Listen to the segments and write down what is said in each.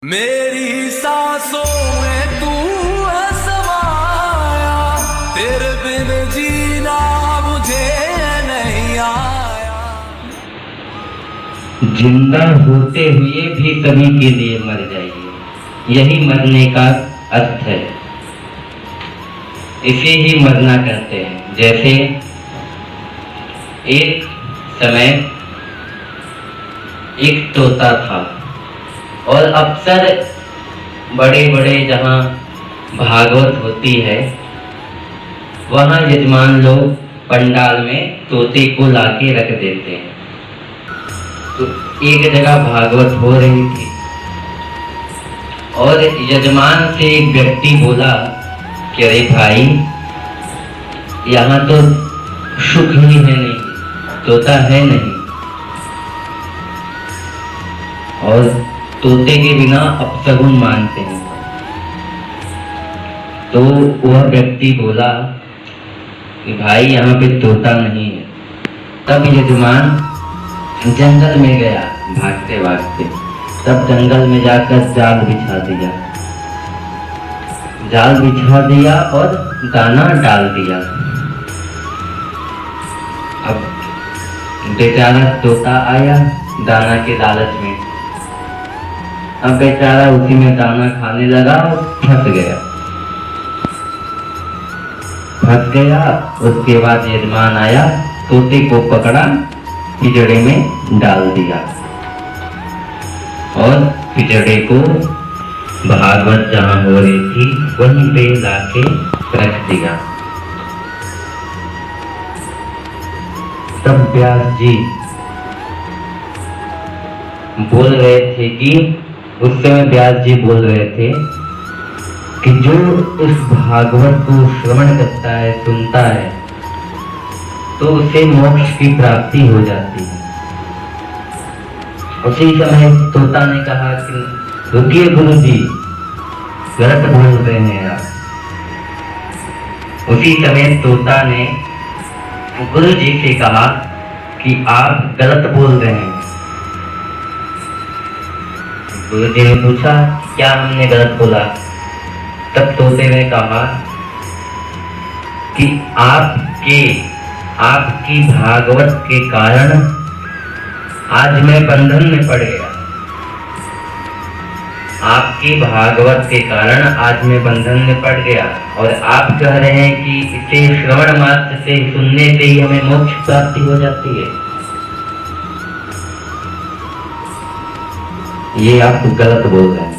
मेरी सांसों में तू है समाया, तेरे बिन जीना मुझे नहीं आया। जिंदा होते हुए भी सभी के लिए मर जाइए, यही मरने का अर्थ है। इसे ही मरना कहते हैं। जैसे एक समय एक तोता था और अक्सर बड़े बड़े जहाँ भागवत होती है वहाँ यजमान लोग पंडाल में तोते को लाके रख देते हैं। तो एक जगह भागवत हो रही थी और यजमान से एक व्यक्ति बोला कि अरे भाई, यहाँ तो सुख ही है नहीं, तोता है नहीं, और तोते के बिना अपशगुन मानते हैं। तो वह व्यक्ति बोला कि भाई यहाँ पे तोता नहीं है। तब यजमान जंगल में गया भागते भागते। तब जंगल में जाकर जाल बिछा दिया और दाना डाल दिया। अब बेचारा तोता आया दाना के लालच में। अब बेचारा उसी में दाना खाने लगा और फंस गया। उसके बाद यजमान आया, तोते को पकड़ा, पिंजड़े में डाल दिया और पिंजड़े को भागवत जहाँ हो रही थी वहीं पे लाके रख दिया। तब व्यास जी बोल रहे थे कि उस समय व्यास जी बोल रहे थे कि जो उस भागवत को श्रवण करता है, सुनता है, तो उसे मोक्ष की प्राप्ति हो जाती है। उसी समय तोता ने कहा कि रुकिए गुरुजी, गलत बोल रहे हैं आप। उसी समय तोता ने गुरुजी से कहा कि आप गलत बोल रहे हैं। गुरुजी ने पूछा क्या हमने गलत बोला? तब तोते ने कहा कि आपकी भागवत के कारण आज मैं बंधन में पड़ गया। आपकी भागवत के कारण आज मैं बंधन में पड़ गया और आप कह रहे हैं कि इसे श्रवण मात्र से, सुनने से ही हमें मोक्ष प्राप्ति हो जाती है। ये आप गलत बोल रहे हैं।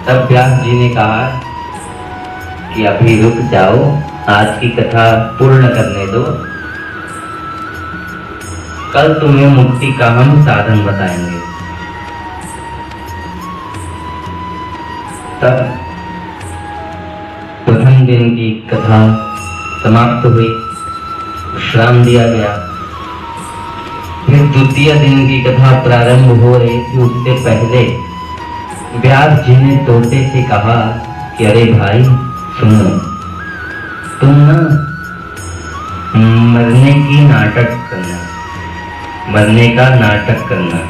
तब व्यास जी ने कहा कि अभी रुक जाओ, आज की कथा पूर्ण करने दो, कल तुम्हें मुक्ति का हम साधन बताएंगे। तब प्रथम दिन की कथा समाप्त हुई, विश्राम दिया गया। फिर द्वितीय दिन की कथा प्रारंभ हो रही थी। उससे पहले व्यास जी ने तोते से कहा कि अरे भाई सुनो, तुम ना मरने का नाटक करना।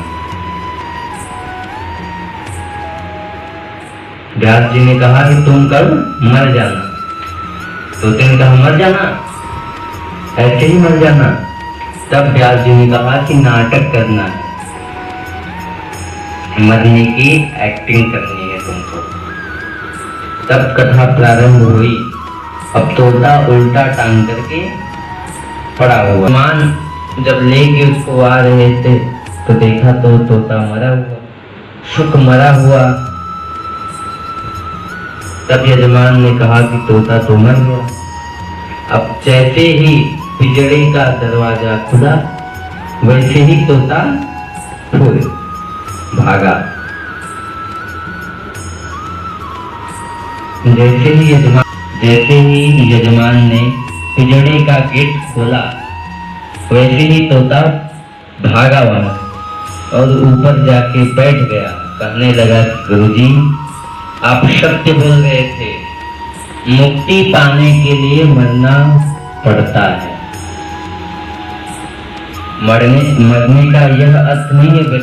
व्यास जी ने कहा कि तुम कल मर जाना। तोते ने कहा मर जाना, ऐसे ही मर जाना। तब व्यास जी ने कहा कि नाटक करना है, मरने की एक्टिंग करनी है तुमको। तब कथा प्रारंभ हुई। अब तोता उल्टा टांग करके पड़ा हुआ। मान जब लेके उसको आ रहे थे तो देखा तो तोता मरा हुआ, सुख मरा हुआ। तब यजमान ने कहा कि तोता तो मर गया। अब जैसे ही पिंजड़े का दरवाजा खुला वैसे ही तोता भागा। जैसे ही यजमान ने पिंजड़े का गेट खोला वैसे ही तोता भागा वहां और ऊपर जाके बैठ गया। कहने लगा गुरुजी, आप सत्य बोल रहे थे, मुक्ति पाने के लिए मरना पड़ता है। मरने का यह अर्थ नहीं है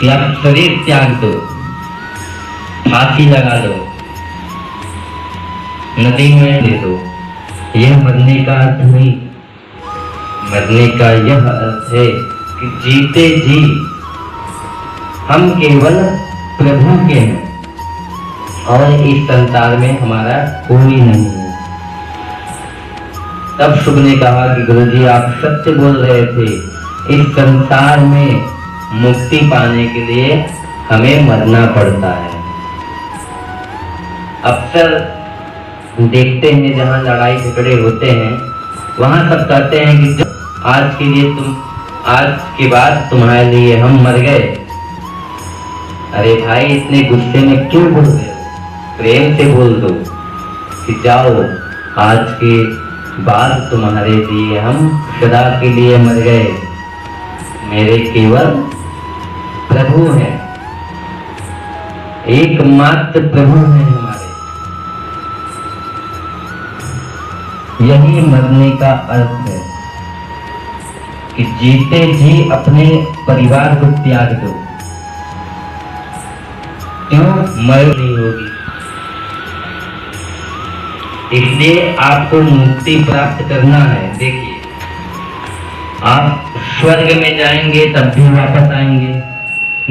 कि आप शरीर त्याग दो, फांसी लगा लो, नदी में दे दो। यह मरने का अर्थ नहीं। मरने का यह अर्थ है कि जीते जी हम केवल प्रभु के हैं और इस संसार में हमारा कोई नहीं है। तब शुभ ने कहा कि गुरुजी आप सत्य बोल रहे थे, इस संसार में मुक्ति पाने के लिए हमें मरना पड़ता है। अक्सर देखते हैं जहाँ लड़ाई झगड़े होते हैं वहां सब कहते हैं कि आज के बाद तुम्हारे लिए हम मर गए। अरे भाई इतने गुस्से में क्यों बोल रहे हो? प्रेम से बोल दो कि जाओ, आज के बाद तुम्हारे लिए हम सदा के लिए मर गए। मेरे केवल प्रभु हैं, एकमात्र प्रभु हैं हमारे। यही मरने का अर्थ है कि जीते जी अपने परिवार को त्याग दो। क्यों? मर नहीं होगी। इसलिए आपको मुक्ति प्राप्त करना है। देखिए, आप स्वर्ग में जाएंगे तब भी वापस आएंगे,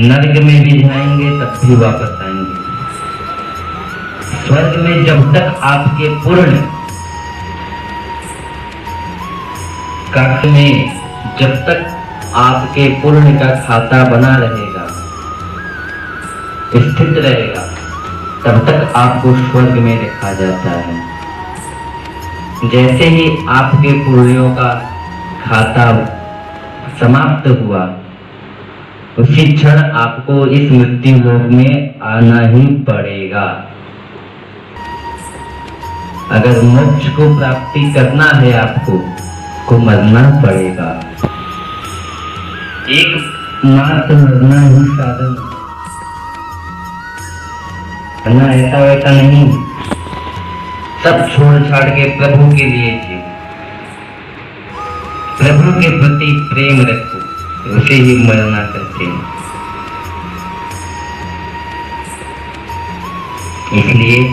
नरक में भी जाएंगे तब भी वापस आएंगे। स्वर्ग में जब तक आपके पूर्ण कक्ष में जब तक आपके पुण्य का खाता बना रहेगा, स्थित रहेगा, तब तक आपको स्वर्ग में रखा जाता है। जैसे ही आपके पुण्यों का खाता समाप्त हुआ, उसी क्षण आपको इस मृत्यु लोक में आना ही पड़ेगा। अगर मोक्ष को प्राप्ति करना है आपको को मरना पड़ेगा। एक मात्र मरना ही साधन है, ऐसा वैसा नहीं। सब छोड़ छाड़ के प्रभु के लिए जी, प्रभु के प्रति प्रेम रखो, उसे ही मरना करते हैं। इसलिए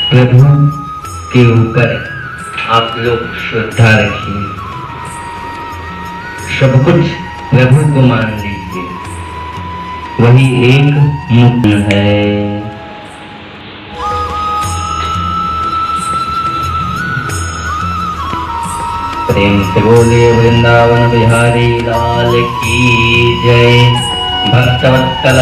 प्रभु के ऊपर आप लोग श्रद्धा रखिए, सब कुछ प्रभु को मान लीजिए, वही एक मुक्त है। प्रेम से बोलिए वृंदावन बिहारी लाल की जय। भक्तवत्सल